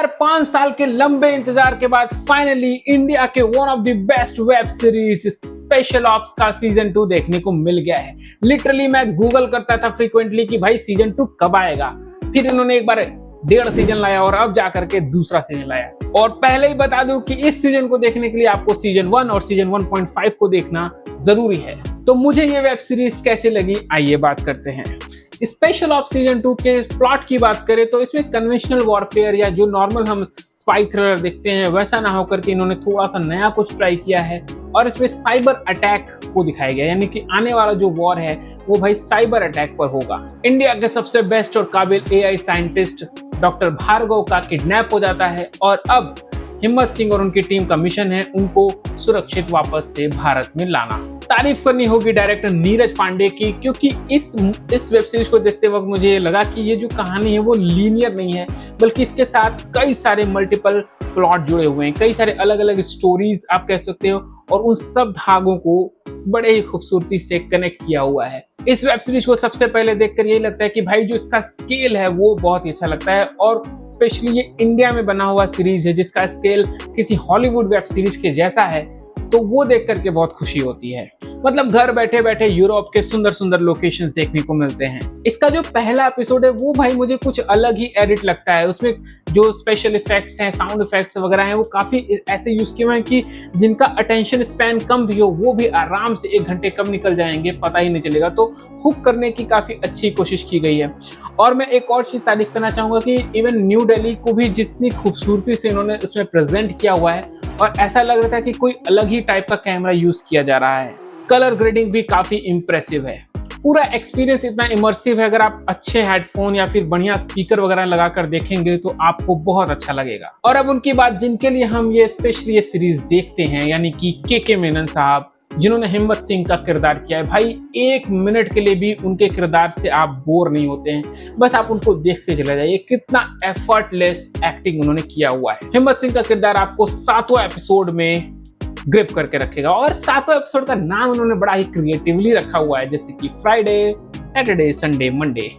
यार 5 साल के लंबे इंतजार के बाद फाइनली इंडिया के one of the best web series special ops का सीजन 2 देखने को मिल गया है। लिटरली मैं गूगल करता था फ्रीक्वेंटली कि भाई सीजन 2 कब आएगा। फिर इन्होंने एक बार 1.5 सीजन लाया और अब जाकर के दूसरा सीजन लाया। और पहले ही बता दूं कि इस सीजन को देखने के लिए आपको सीजन 1 और सीजन 1.5 को देखना जरूरी है। तो मुझे ये वेब सीरीज कैसे लगी आइए बात करते हैं। स्पेशल ऑप्स सीजन 2 के प्लॉट की बात करें तो इसमें कन्वेंशनल वॉरफेयर या जो नॉर्मल हम स्पाई थ्रिलर देखते हैं वैसा ना होकर के इन्होंने थोड़ा सा नया कुछ ट्राई किया है और इसमें साइबर अटैक को दिखाया गया, यानी कि आने वाला जो वॉर है वो भाई साइबर अटैक पर होगा। इंडिया के सबसे बेस्ट और काबिल एआई साइंटिस्ट डॉक्टर भार्गव का किडनैप हो जाता है और अब हिम्मत सिंह और उनकी टीम का मिशन है उनको सुरक्षित वापस से भारत में लाना। तारीफ करनी होगी डायरेक्टर नीरज पांडे की, क्योंकि इस वेब सीरीज को देखते वक्त मुझे ये लगा कि ये जो कहानी है वो लीनियर नहीं है, बल्कि इसके साथ कई सारे मल्टीपल प्लॉट जुड़े हुए हैं, कई सारे अलग अलग स्टोरीज आप कह सकते हो और उन सब धागों को बड़े ही खूबसूरती से कनेक्ट किया हुआ है। इस वेब सीरीज को सबसे पहले देखकर यही लगता है कि भाई जो इसका स्केल है वो बहुत ही अच्छा लगता है और स्पेशली ये इंडिया में बना हुआ सीरीज है जिसका स्केल किसी हॉलीवुड वेब सीरीज के जैसा है, तो वो देख करके बहुत खुशी होती है। मतलब घर बैठे बैठे यूरोप के सुंदर सुंदर लोकेशंस देखने को मिलते हैं। इसका जो पहला एपिसोड है वो भाई मुझे कुछ अलग ही एडिट लगता है। उसमें जो स्पेशल इफेक्ट्स हैं, साउंड इफेक्ट्स वगैरह हैं, वो काफी ऐसे यूज किए हुए हैं कि जिनका अटेंशन स्पैन कम भी हो वो भी आराम से 1 घंटे कब निकल जाएंगे पता ही नहीं चलेगा। तो हुक करने की काफी अच्छी कोशिश की गई है। और मैं एक और चीज तारीफ करना चाहूंगा कि इवन न्यू दिल्ली को भी जितनी खूबसूरती से इन्होंने उसमें प्रेजेंट किया हुआ है और ऐसा लग रहा था कि कोई अलग ही टाइप का कैमरा यूज किया जा रहा है। कलर ग्रेडिंग भी काफी इंप्रेसिव है। पूरा एक्सपीरियंस इतना इमर्सिव है, अगर आप अच्छे हेडफोन या फिर बढ़िया स्पीकर वगैरह लगाकर देखेंगे तो आपको बहुत अच्छा लगेगा। और अब उनकी बात जिनके लिए हम ये स्पेशली ये सीरीज देखते हैं, यानी कि के मेनन साहब जिन्होंने हिम्मत सिंह का किरदार किया है। भाई 1 मिनट के लिए भी उनके किरदार से आप बोर नहीं होते हैं, बस आप उनको देखते चले जाइए। कितना एफर्टलेस एक्टिंग उन्होंने किया हुआ है। हिम्मत सिंह का किरदार आपको 7वां एपिसोड में ग्रिप करके रखेगा और 7वां एपिसोड का नाम उन्होंने बड़ा ही क्रिएटिवली रखा हुआ है, जैसे कि Friday, Saturday, Sunday, Monday.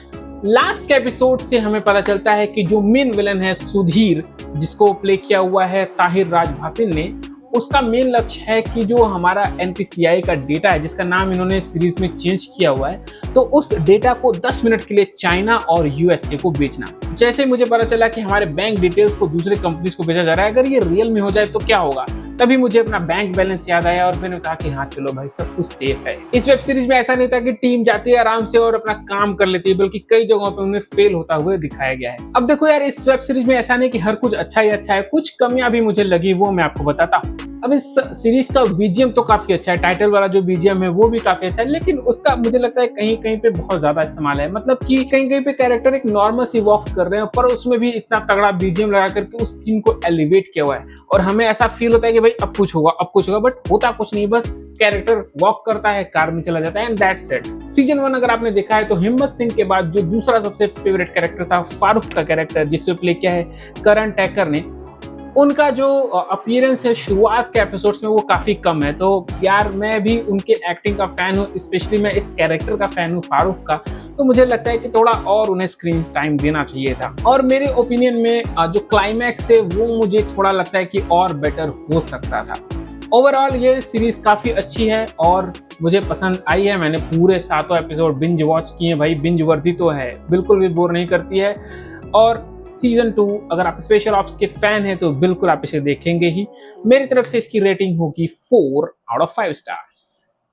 Last के एपिसोड से हमें पता चलता है कि जो मेन विलन है सुधीर, जिसको प्ले किया हुआ है ताहिर राज भासिन ने, उसका मेन लक्ष्य है कि जो हमारा एनपीसीआई का डेटा है जिसका नाम इन्होंने सीरीज में चेंज किया हुआ है, तो उस डेटा को 10 मिनट के लिए चाइना और यूएसए को बेचना। जैसे मुझे पता चला कि हमारे बैंक डिटेल्स को दूसरे कंपनीज को बेचा जा रहा है, अगर ये रियल में हो जाए तो क्या होगा, तभी मुझे अपना बैंक बैलेंस याद आया और मैंने कहा कि हाँ चलो भाई सब कुछ सेफ है। इस वेब सीरीज में ऐसा नहीं था कि टीम जाती है आराम से और अपना काम कर लेती है, बल्कि कई जगहों पे उन्हें फेल होता हुआ दिखाया गया है। अब देखो यार, इस वेब सीरीज में ऐसा नहीं कि हर कुछ अच्छा ही अच्छा है, कुछ कमियां भी मुझे लगी, वो मैं आपको बताता हूँ। अब इस सीरीज का बीजीएम तो काफी अच्छा है, टाइटल वाला जो बीजीएम है वो भी काफी अच्छा है, लेकिन उसका मुझे लगता है कहीं कहीं पे बहुत ज्यादा इस्तेमाल है। मतलब कि कहीं कहीं पे कैरेक्टर एक नॉर्मल सी वॉक कर रहे हैं पर उसमें भी इतना तगड़ा बीजीएम लगा करके उस सीन को एलिवेट किया हुआ है और हमें ऐसा फील होता है कि भाई अब कुछ होगा अब कुछ होगा, बट होता कुछ नहीं, बस कैरेक्टर वॉक करता है, कार में चला जाता है एंड दैट्स इट। सीजन 1 अगर आपने देखा है तो हिम्मत सिंह के बाद जो दूसरा सबसे फेवरेट कैरेक्टर था फारूक का कैरेक्टर, जिससे प्ले किया है करण टैकर ने, उनका जो अपीयरेंस है शुरुआत के एपिसोड्स में वो काफी कम है। तो यार मैं भी उनके एक्टिंग का फैन हूँ, स्पेशली मैं इस कैरेक्टर का फैन हूँ फारूक का, तो मुझे लगता है कि थोड़ा और उन्हें स्क्रीन टाइम देना चाहिए था। और मेरे ओपिनियन में जो क्लाइमैक्स है वो मुझे थोड़ा लगता है कि और बेटर हो सकता था। ओवरऑल ये सीरीज काफी अच्छी है और मुझे पसंद आई है। मैंने पूरे 7 एपिसोड बिंज वॉच किए भाई, बिंज वर्दी तो है, बिल्कुल भी बोर नहीं करती है। और सीजन 2 अगर आप स्पेशल ऑप्स के फैन हैं तो बिल्कुल आप इसे देखेंगे ही। मेरी तरफ से इसकी रेटिंग होगी 4 आउट ऑफ 5 स्टार्स।